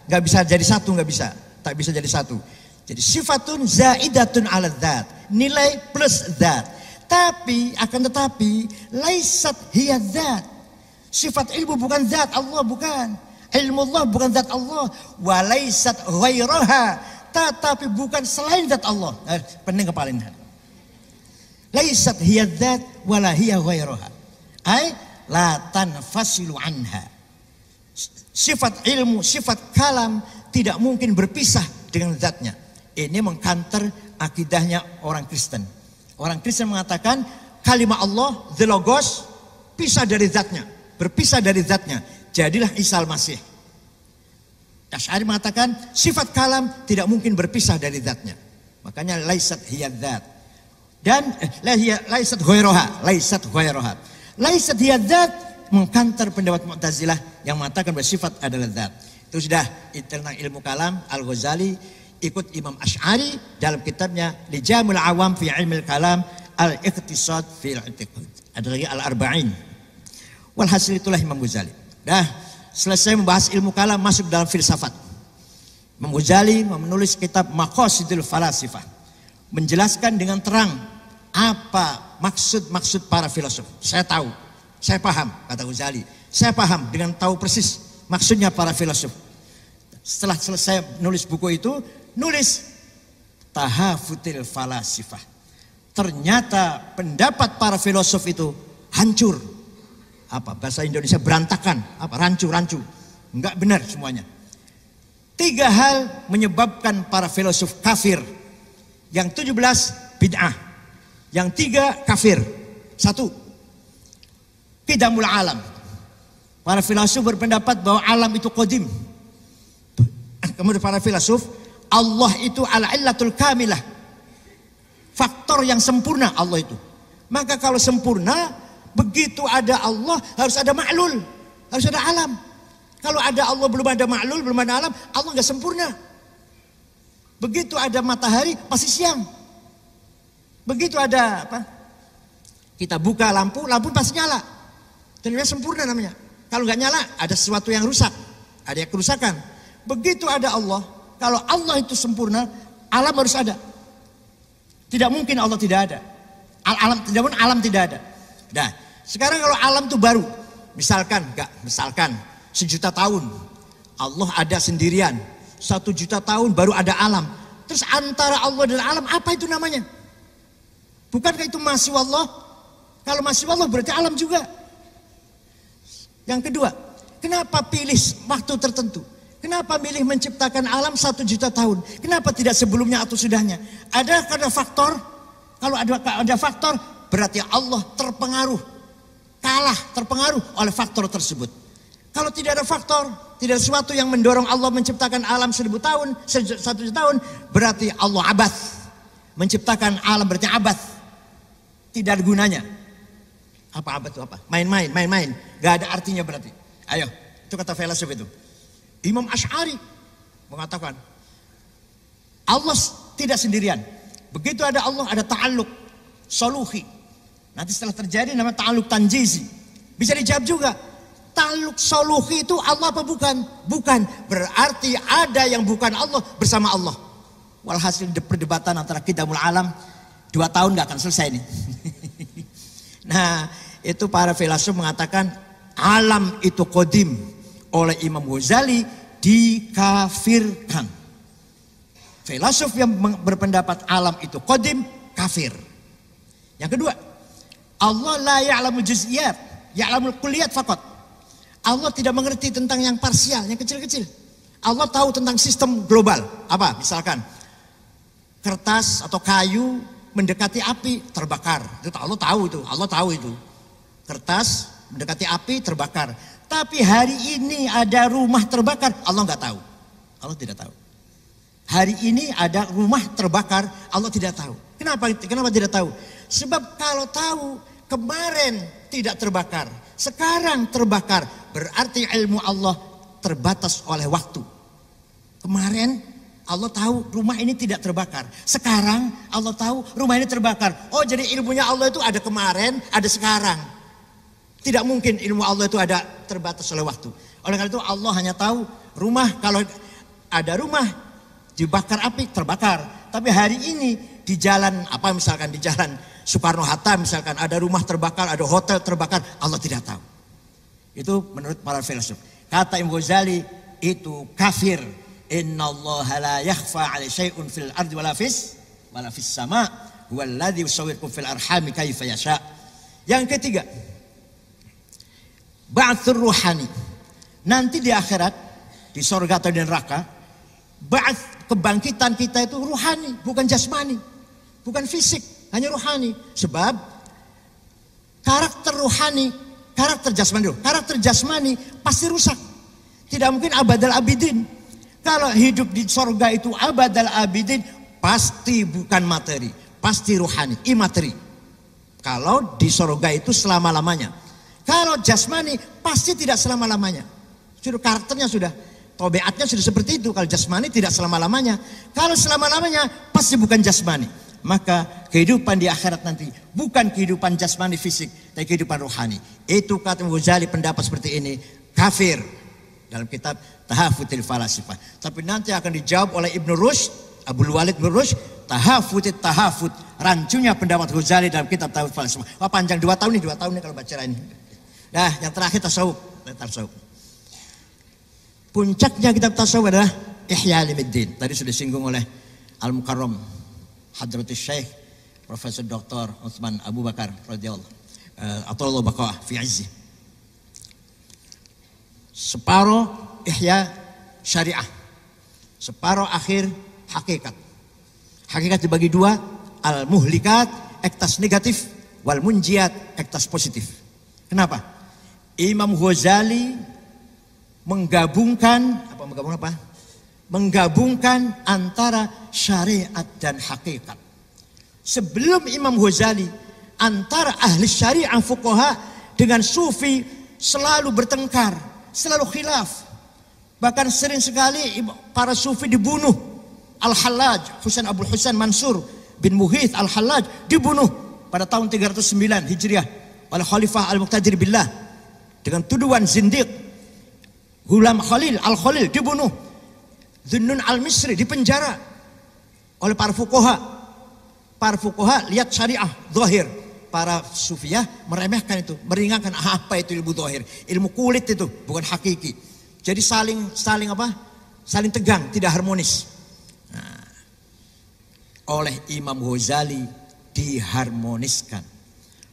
Enggak bisa jadi satu, enggak bisa. Tak bisa jadi satu. Jadi sifatun zaidatun ala dzat, nilai plus zat. Tapi akan tetapi laisat hiya dzat. Sifat ilmu bukan zat Allah, bukan. Ilmu Allah bukan zat Allah. Wa laisat ghairaha, tetapi bukan selain zat Allah. Pening kepala ini. Laisat hiya dzat wala hiya ghairaha. Ai la tanfasilu anha. Sifat ilmu, sifat kalam tidak mungkin berpisah dengan zatnya. Ini mengkanter akidahnya orang Kristen. Orang Kristen mengatakan kalimat Allah, the logos, pisah dari zatnya, berpisah dari zatnya. Jadilah Isa al-Masih. Asy'ari mengatakan sifat kalam tidak mungkin berpisah dari zatnya. Makanya laisat hiya dzat. Dan laisat ghairuha, laisat hiya dzat mengkanter pendapat Mu'tazilah yang mengatakan bahwa sifat adalah zat. Itu sudah tentang ilmu kalam. Al-Ghazali ikut Imam Asy'ari dalam kitabnya Lijamul Awam fi Ilmil Kalam, Al-Iqtisad fi Al-I'tiqad. Ada lagi Al-Arba'in. Walhasil itulah Imam Ghazali. Dah selesai membahas ilmu kalam, masuk dalam filsafat. Imam Ghazali menulis kitab Maqasidul Falasifah, menjelaskan dengan terang apa maksud para filosof. Saya tahu, saya paham, kata Ghazali. Saya paham dengan tahu persis maksudnya para filosof. Setelah selesai nulis buku itu, nulis Tahafutil Falasifah. Ternyata pendapat para filosof itu hancur. Apa bahasa Indonesia berantakan, apa rancu. Enggak benar semuanya. 3 hal menyebabkan para filosof kafir. Yang 17 bid'ah. Yang 3 kafir. 1. Qidamul alam. Para filosof berpendapat bahwa alam itu qadim. Kemudian para filosof, Allah itu al-illatul kamilah. Faktor yang sempurna Allah itu. Maka kalau sempurna, begitu ada Allah harus ada ma'lul, harus ada alam. Kalau ada Allah belum ada ma'lul, belum ada alam, Allah nggak sempurna. Begitu ada matahari pasti siang. Begitu ada apa? Kita buka lampu pasti nyala. Dan sempurna namanya. Kalau nggak nyala ada sesuatu yang rusak, ada yang kerusakan. Begitu ada Allah, kalau Allah itu sempurna, alam harus ada. Tidak mungkin Allah tidak ada. Alam tidak ada. Nah, sekarang kalau alam itu baru, misalkan 1.000.000 tahun Allah ada sendirian, 1.000.000 tahun baru ada alam. Terus antara Allah dan alam apa itu namanya? Bukankah itu masih Allah? Kalau masih Allah berarti alam juga. Yang kedua, kenapa pilih waktu tertentu? Kenapa milih menciptakan alam 1.000.000 tahun? Kenapa tidak sebelumnya atau sudahnya? Ada karena faktor? Kalau ada faktor, berarti Allah terpengaruh oleh faktor tersebut. Kalau tidak ada faktor, tidak ada sesuatu yang mendorong Allah menciptakan alam 1.000 tahun, 1.000 tahun, berarti Allah abath. Menciptakan alam berarti abath. Tidak ada gunanya. Apa abath itu apa? Main-main. Gak ada artinya berarti. Ayo, itu kata filosof itu. Imam Asy'ari mengatakan Allah tidak sendirian. Begitu ada Allah ada ta'alluq soluhi. Nanti setelah terjadi namanya ta'alluq tanjizi. Bisa dijawab juga. Ta'alluq soluhi itu Allah apa bukan? Bukan. Berarti ada yang bukan Allah bersama Allah. Walhasil perdebatan antara qidamul alam 2 tahun gak akan selesai nih. Nah, itu para filosof mengatakan alam itu qadim. Oleh Imam Ghazali dikafirkan. Filosof yang berpendapat alam itu qadim kafir. Yang kedua, Allah la ya'lamu juz'iyat, ya'lamul kulliyat faqat. Allah tidak mengerti tentang yang parsial, yang kecil-kecil. Allah tahu tentang sistem global. Apa? Misalkan kertas atau kayu mendekati api terbakar. Itu Allah tahu itu. Kertas mendekati api terbakar. Tapi hari ini ada rumah terbakar, Allah nggak tahu. Allah tidak tahu. Hari ini ada rumah terbakar, Allah tidak tahu. Kenapa tidak tahu? Sebab kalau tahu kemarin tidak terbakar, sekarang terbakar, berarti ilmu Allah terbatas oleh waktu. Kemarin Allah tahu rumah ini tidak terbakar. Sekarang Allah tahu rumah ini terbakar. Oh, jadi ilmunya Allah itu ada kemarin, ada sekarang. Tidak mungkin ilmu Allah itu ada terbatas oleh waktu. Oleh karena itu Allah hanya tahu rumah, kalau ada rumah dibakar api terbakar. Tapi hari ini di jalan misalkan di jalan Soekarno-Hatta misalkan ada rumah terbakar, ada hotel terbakar, Allah tidak tahu. Itu menurut para filosof. Kata Imam Ghazali itu kafir. Innallaha la yakhfa 'alaihi syai'un fil ardi wala fis sama. Huwallazi yusawwirukum fil arhami kaifa yasha. Yang ketiga, ba'tsur ruhani. Nanti di akhirat, di surga atau di neraka, kebangkitan kita itu ruhani, bukan jasmani, bukan fisik, hanya ruhani. Sebab karakter ruhani, karakter jasmani pasti rusak. Tidak mungkin abadal abidin. Kalau hidup di surga itu abadal abidin, pasti bukan materi, pasti ruhani, imateri. Kalau di surga itu selama-lamanya. Kalau jasmani pasti tidak selama-lamanya. Sudah karakternya sudah, tabiatnya sudah seperti itu. Kalau jasmani tidak selama-lamanya. Kalau selama-lamanya pasti bukan jasmani. Maka kehidupan di akhirat nanti bukan kehidupan jasmani fisik, tapi kehidupan rohani. Itu kata Ghazali pendapat seperti ini, kafir. dalam kitab Tahafutil Falasifah. Tapi nanti akan dijawab oleh Ibnu Rushd, Abdul Walid Ibnu Rushd, Tahafutit Tahafut, rancunya pendapat Ghazali dalam kitab Tahafutil Falasifah. Wah, panjang 2 tahun nih kalau baca ini. Nah, yang terakhir tasawuf. Puncaknya kitab tasawuf adalah Ihya Ulumuddin. Tadi sudah disinggung oleh Al-Mukarram Hadratus Syekh Profesor Dr. Utsman Abu Bakar radhiyallahu atau baqa'ah fi izzi. Separuh ihya syariah, separuh akhir hakikat. Hakikat dibagi 2, al-muhlikat, ektas negatif, wal munjiat, ektas positif. Kenapa? Imam Ghazali menggabungkan antara syariat dan hakikat. Sebelum Imam Ghazali, antara ahli syariah fuqaha dengan sufi selalu bertengkar, selalu khilaf. Bahkan sering sekali para sufi dibunuh. Al-Hallaj, Husain Abdul Husain Mansur bin Muhith Al-Hallaj dibunuh pada tahun 309 Hijriah oleh Khalifah Al-Muqtadir Billah dengan tuduhan zindiq. Ghulam Khalil Al-Khalil dibunuh. Dhunnun Al-Misri dipenjara oleh para fuqaha. Para fuqaha lihat syariah zahir, para sufiyah meremehkan itu, meringankan. Apa itu ilmu zahir? Ilmu kulit itu, bukan hakiki. Jadi saling tegang, tidak harmonis. Nah, oleh Imam Ghazali diharmoniskan.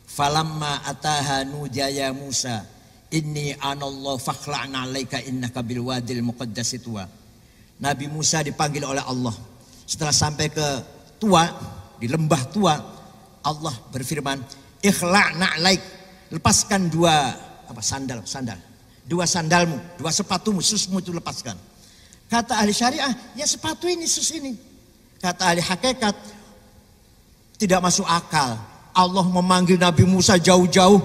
Falamma ataha nudiya Musa, inni anallahu fakhla'na 'alaika innaka bil wadil muqaddas tuwa. Nabi Musa dipanggil oleh Allah. Setelah sampai ke Tua, di lembah Tua, Allah berfirman, ikhla'na 'alaik, lepaskan dua sandalmu, 2 sepatumu, susmu itu lepaskan. Kata ahli syariah, ya sepatu ini, sus ini. Kata ahli hakikat, tidak masuk akal. Allah memanggil Nabi Musa jauh-jauh,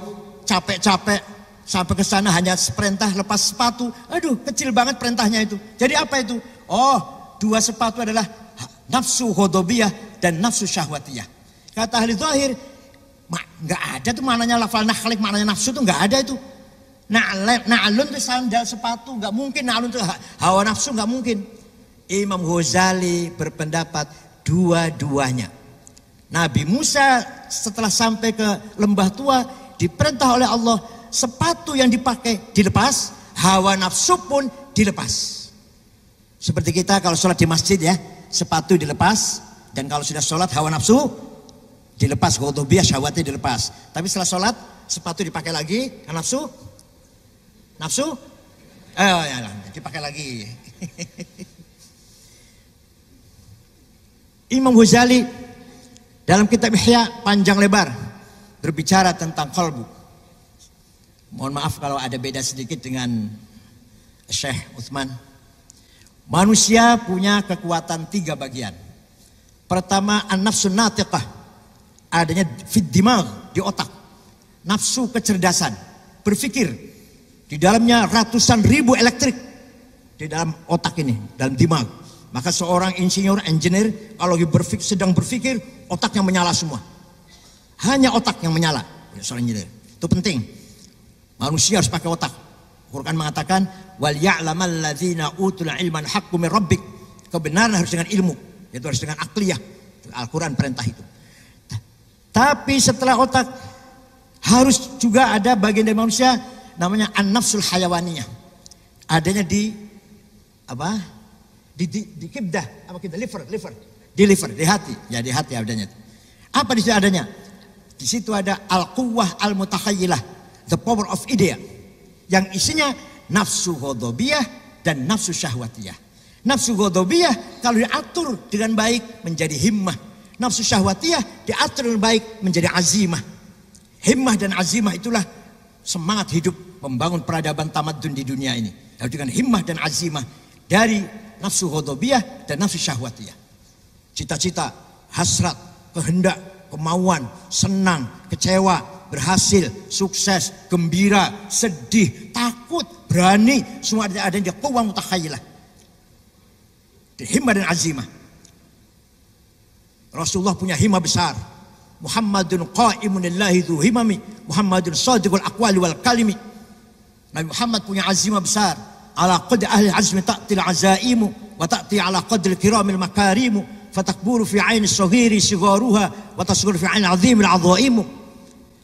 capek-capek, sampai ke sana hanya perintah lepas sepatu. Aduh, kecil banget perintahnya itu. Jadi apa itu? Oh, 2 sepatu adalah nafsu ghadabiyah dan nafsu syahwatiyah. Kata ahli zahir, nggak ada tuh maknanya lafal nakhlik, maknanya nafsu tuh nggak ada itu. Na'lun itu sandal sepatu, nggak mungkin. Na'lun itu hawa nafsu, nggak mungkin. Imam Ghazali berpendapat dua-duanya. Nabi Musa setelah sampai ke lembah Tua diperintah oleh Allah, sepatu yang dipakai dilepas, hawa nafsu pun dilepas. Seperti kita kalau sholat di masjid ya, sepatu dilepas, dan kalau sudah sholat hawa nafsu dilepas, ghadabiyah syahwatnya dilepas. Tapi setelah sholat sepatu dipakai lagi, nafsu dipakai lagi. Imam Ghazali dalam kitab Ihya panjang lebar berbicara tentang qalbu. Mohon maaf kalau ada beda sedikit dengan Syekh Utsman. Manusia punya kekuatan 3 bagian. Pertama, an-nafsun natiqah, adanya fid dimag, di otak. Nafsu kecerdasan, berpikir. Di dalamnya ratusan ribu elektrik di dalam otak ini, dalam dimag. Maka seorang engineer kalau sedang berpikir, otaknya menyala semua. Hanya otak yang menyala. Seorang engineer. Itu penting. Manusia harus pakai otak. Quran mengatakan, wal ya'lamal ladzina utul ilman haqqu min rabbik. Kebenaran harus dengan ilmu, yaitu harus dengan akliyah. Al-Quran perintah itu. Tapi setelah otak harus juga ada bagian dari manusia namanya an-nafsul hayawaniyah. Adanya di kibdah, liver, di hati. Ya, di hati adanya. Apa di situ adanya? Di situ ada al-quwwah al-mutakhayilah, the power of idea. Yang isinya nafsu ghadabiyah dan nafsu syahwatiyah. Nafsu ghadabiyah kalau diatur dengan baik menjadi himmah. Nafsu syahwatiyah diatur dengan baik menjadi azimah. Himmah dan azimah itulah semangat hidup membangun peradaban tamadun di dunia ini. Harus dengan himmah dan azimah dari nafsu ghadabiyah dan nafsu syahwatiyah. Cita-cita, hasrat, kehendak, kemauan, senang, kecewa, berhasil, sukses, gembira, sedih, takut, berani, semua ada di quwwah mutakhayilah. Himmah dan azimah. Rasulullah punya himmah besar. Muhammadun qa'imun lillahi dzu himami, Muhammadun shadiqul aqwali wal kalimi. Nabi Muhammad punya azimah besar. ala qadri ahli azmi ta'til azaimu wa ta'ti ala qadri kiramil makarimu fatakburu fi aini saghiri sigharuha wa tasghuru fi aini azimil azaimu.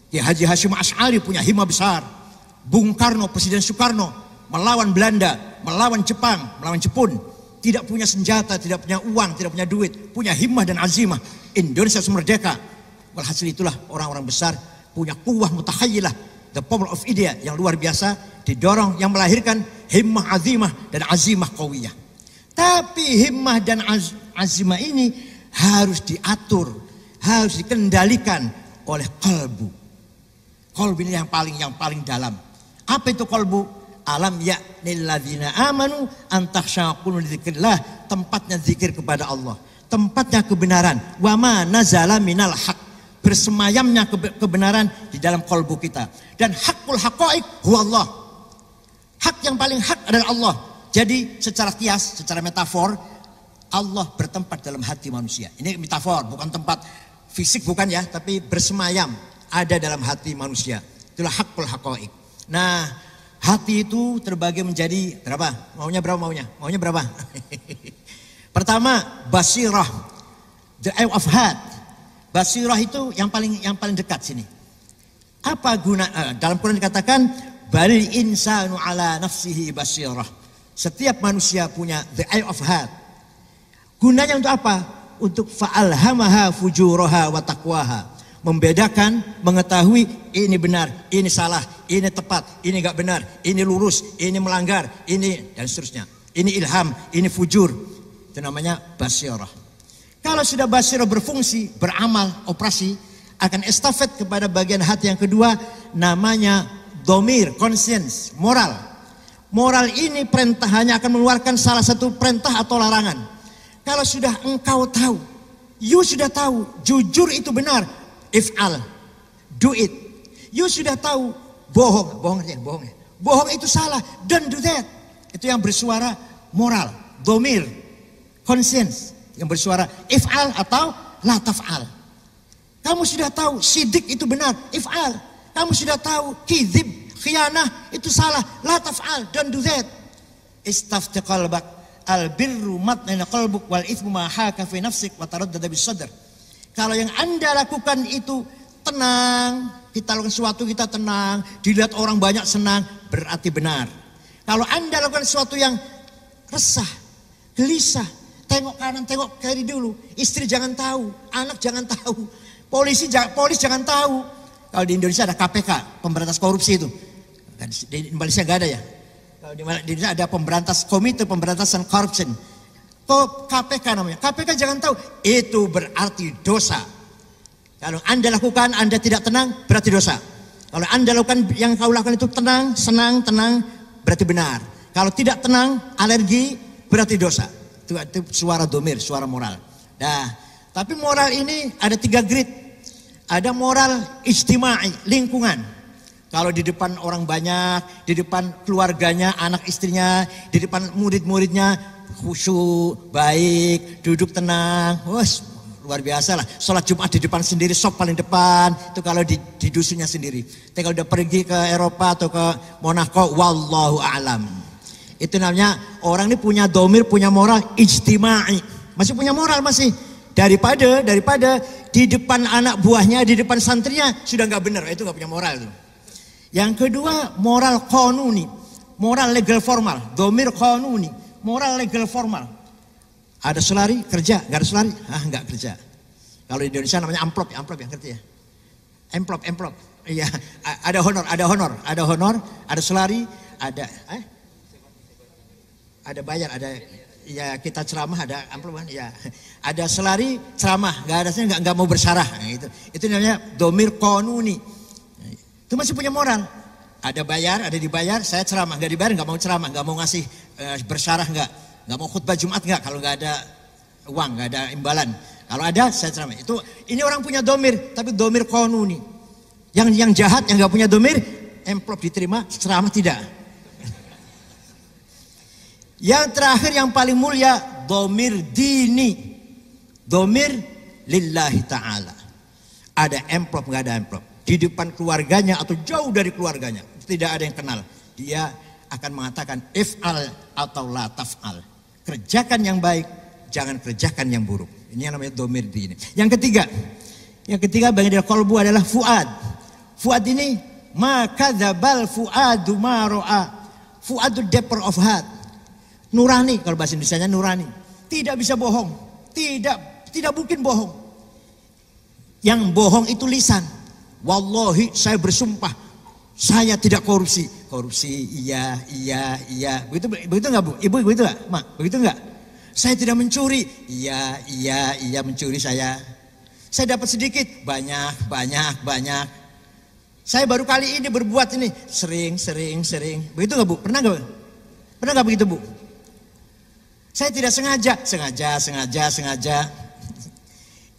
Ki Haji Hasyim Asy'ari punya hima besar. Bung Karno, Presiden Soekarno melawan Belanda, melawan Jepang, melawan Jepun. Tidak punya senjata, tidak punya uang, tidak punya duit, punya himmah dan azimah. Indonesia merdeka. Walhasil itulah orang-orang besar punya kuwah mutakhayyilah, the power of idea yang luar biasa, didorong yang melahirkan himmah azimah dan azimah qawiyah. Tapi himmah dan azimah ini harus diatur, harus dikendalikan oleh qalbu. Qalbu ini yang paling dalam. Apa itu qalbu? Alam ya'nil ladzina amanu an takhsha qulubuhum lidzikrillah, tempatnya zikir kepada Allah, tempatnya kebenaran. Wa ma nazala minal haq, bersemayamnya kebenaran di dalam qalbu kita. Dan hakul haqaiq huwa Allah. Hak yang paling hak adalah Allah. Jadi secara kias, secara metafor, Allah bertempat dalam hati manusia. Ini metafor, bukan tempat fisik, bukan ya, tapi bersemayam ada dalam hati manusia. Itulah hakul haqaiq. Nah, hati itu terbagi menjadi berapa? Maunya berapa maunya? Maunya berapa? Pertama, basirah, the eye of heart. Basirah itu yang paling dekat sini. Apa guna? Dalam Quran dikatakan balil insanu ala nafsihi basirah. Setiap manusia punya the eye of heart. Gunanya untuk apa? Untuk fa'alhamaha fujuraha wa taqwaha. Membedakan, mengetahui ini benar, ini salah, ini tepat, ini enggak benar, ini lurus, ini melanggar, ini dan seterusnya. Ini ilham, ini fujur. Itu namanya basirah. Kalau sudah basirah berfungsi, beramal, operasi, akan estafet kepada bagian hati yang kedua, namanya dhamir, conscience, moral. Moral ini perintah hanya akan mengeluarkan salah satu perintah atau larangan. Kalau sudah engkau tahu, you sudah tahu, jujur itu benar, if'al, do it. You sudah tahu, bohong itu salah, don't do that. Itu yang bersuara moral, dhamir, conscience, yang bersuara if'al atau la taf'al. Kamu sudah tahu sidik itu benar, if'al. Kamu sudah tahu kizib, khianah itu salah, la taf'al, don't do that. Istafti qalbak, al birru matnaina qalbuk wal ithmu ma haka fi nafsik wa taraddada bis sadr. Kalau yang Anda lakukan itu tenang, kita lakukan sesuatu kita tenang, dilihat orang banyak senang, berarti benar. Kalau Anda lakukan sesuatu yang resah, gelisah, tengok kanan, tengok kiri dulu, istri jangan tahu, anak jangan tahu, polis jangan tahu. Kalau di Indonesia ada KPK, pemberantas korupsi itu. Di Malaysia nggak ada ya. Kalau di Indonesia ada komite pemberantasan korupsi. KPK namanya. KPK jangan tahu, itu berarti dosa. Kalau Anda lakukan, Anda tidak tenang, berarti dosa. Kalau Anda lakukan yang kau lakukan itu tenang, senang, tenang, berarti benar. Kalau tidak tenang, alergi, berarti dosa. Itu suara dhamir, suara moral. Nah, tapi moral ini ada 3 grade. Ada moral ijtimai, lingkungan. Kalau di depan orang banyak, di depan keluarganya, anak istrinya, di depan murid-muridnya, khusyuk, baik, duduk tenang, luar biasa lah. Sholat Jumat di depan sendiri, sop paling depan, itu kalau di dusunnya sendiri. Tapi kalau udah pergi ke Eropa atau ke Monaco, wallahu a'lam. Itu namanya orang ini punya dhamir, punya moral ijtimai. Masih punya moral masih. Daripada di depan anak buahnya, di depan santrinya sudah nggak benar, itu nggak punya moral tuh. Yang kedua, moral qanuni, moral legal formal, dhamir qanuni, moral legal formal. Ada selari kerja, nggak ada selari, nggak kerja. Kalau di Indonesia namanya amplop yang kerja ya. Amplop. Iya, ada honor, ada selari, ada bayar, ada ya kita ceramah ada amplop kan, ya. Ada selari ceramah, nggak mau bersyarah, gitu. Itu namanya dhamir qanuni. Itu masih punya moral. Ada bayar, ada dibayar, saya ceramah, nggak dibayar, nggak mau ceramah, nggak mau ngasih bersyarah, nggak mau khutbah Jumat nggak, kalau nggak ada uang, nggak ada imbalan. Kalau ada, saya ceramah. Ini orang punya dhamir, tapi dhamir qanuni. Yang jahat, yang nggak punya dhamir, amplop diterima, ceramah tidak. Yang terakhir yang paling mulia, dhamir dini, dhamir lillahi ta'ala. Ada amplop, nggak ada amplop. Di depan keluarganya atau jauh dari keluarganya, tidak ada yang kenal. Dia akan mengatakan if'al atau la taf'al. Kerjakan yang baik, jangan kerjakan yang buruk. Ini yang namanya domir di ini. Yang ketiga bagian dari qalbu adalah fuad. Fuad ini maka dzabal fuadu ma ra'a. Fuadu deeper of heart. Nurani, kalau bahasa Indonesianya nurani. Tidak bisa bohong. Tidak mungkin bohong. Yang bohong itu lisan. Wallahi saya bersumpah saya tidak korupsi. Korupsi iya. Begitu enggak, Bu? Ibu begitu enggak? Mak, begitu enggak? Saya tidak mencuri. Iya mencuri saya. Saya dapat sedikit, banyak. Saya baru kali ini berbuat ini, sering. Begitu enggak, Bu? Pernah enggak begitu, Bu? Saya tidak sengaja.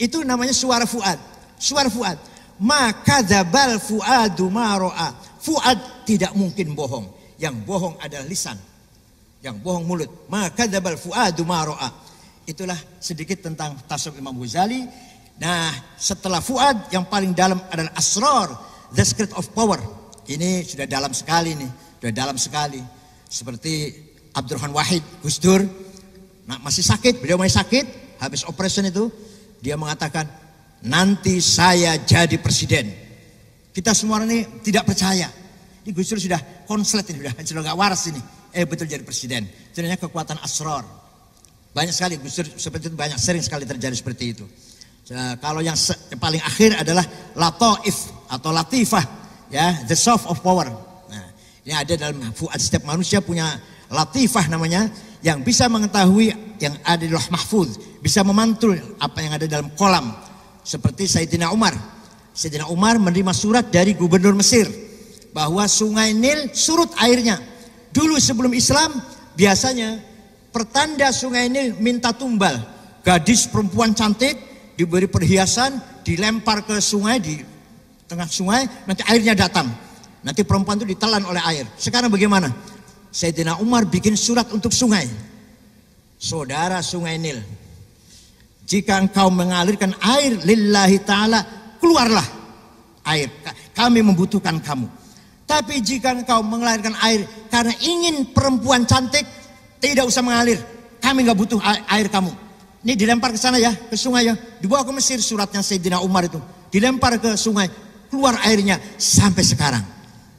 Itu namanya suara fuad. Suara fuad. Maka dzabal fuadu ma ra'a. Fuad tidak mungkin bohong. Yang bohong adalah lisan. Yang bohong mulut. Maka dzabal fuadu ma ra'a. Itulah sedikit tentang tasawuf Imam Ghazali. Nah, setelah fuad yang paling dalam adalah asrar, the secret of power. Ini sudah dalam sekali nih, sudah dalam sekali. Seperti Abdurrahman Wahid, Gus Dur, nah, masih sakit, beliau masih sakit, habis operation itu, dia mengatakan, nanti saya jadi presiden. Kita semua ini tidak percaya. Ini Gus Dur sudah konslet ini, sudah gak waras ini. Betul jadi presiden. Itu namanya kekuatan asrar. Banyak sekali Gus Dur seperti itu, banyak sering sekali terjadi seperti itu. Kalau yang paling akhir adalah lataif atau latifah, ya, the soft of power. Nah, ini ada dalam fuad, setiap manusia punya latifah namanya, yang bisa mengetahui yang ada di Lauh Mahfuz, bisa memantul apa yang ada dalam kolam. Seperti Sayyidina Umar. Sayyidina Umar menerima surat dari gubernur Mesir bahwa sungai Nil surut airnya. Dulu sebelum Islam biasanya pertanda sungai Nil minta tumbal. Gadis perempuan cantik diberi perhiasan, dilempar ke sungai, di tengah sungai, nanti airnya datang. Nanti perempuan itu ditelan oleh air. Sekarang bagaimana? Sayyidina Umar bikin surat untuk sungai. Saudara sungai Nil, jika engkau mengalirkan air lillahi ta'ala, keluarlah air. Kami membutuhkan kamu. Tapi jika engkau mengalirkan air karena ingin perempuan cantik, tidak usah mengalir. Kami gak butuh air kamu. Ini dilempar ke sana ya, ke sungai ya. Dibawa ke Mesir suratnya Sayyidina Umar itu. Dilempar ke sungai, keluar airnya sampai sekarang.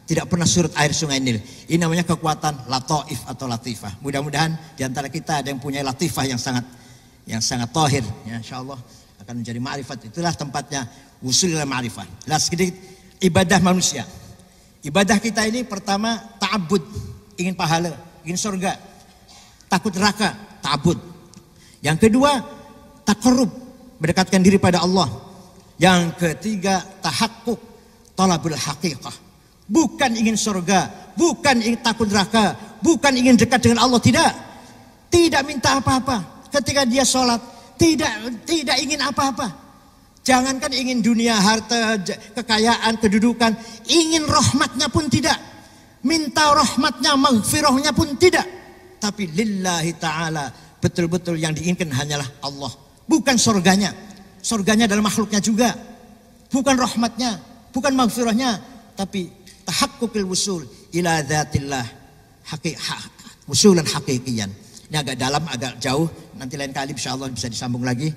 Tidak pernah surut air sungai Nil. Ini namanya kekuatan lataif atau latifah. Mudah-mudahan diantara kita ada yang punya latifah yang sangat tahir. Ya, insyaallah akan menjadi ma'rifat. Itulah tempatnya wusul ila ma'rifah. Lah sedikit ibadah manusia. Ibadah kita ini pertama ta'abbud, ingin pahala, ingin surga. Takut neraka, ta'abbud. Yang kedua, taqarrub, mendekatkan diri pada Allah. Yang ketiga, tahakkuk, talabul haqiqah. Bukan ingin surga, bukan ingin takut neraka, bukan ingin dekat dengan Allah, tidak. Tidak minta apa-apa. Ketika dia sholat, tidak ingin apa-apa. Jangankan ingin dunia, harta, kekayaan, kedudukan, ingin rahmatnya pun tidak. Minta rahmatnya, maghfirahnya pun tidak. Tapi lillahi ta'ala, betul-betul yang diinginkan hanyalah Allah. Bukan surganya. Surganya adalah makhluknya juga. Bukan rahmatnya, bukan maghfirahnya, tapi tahakkukil wusul ila dzatillah, wusulan haqiqiyan. Ini agak dalam, agak jauh. Nanti lain kali insyaallah bisa disambung lagi.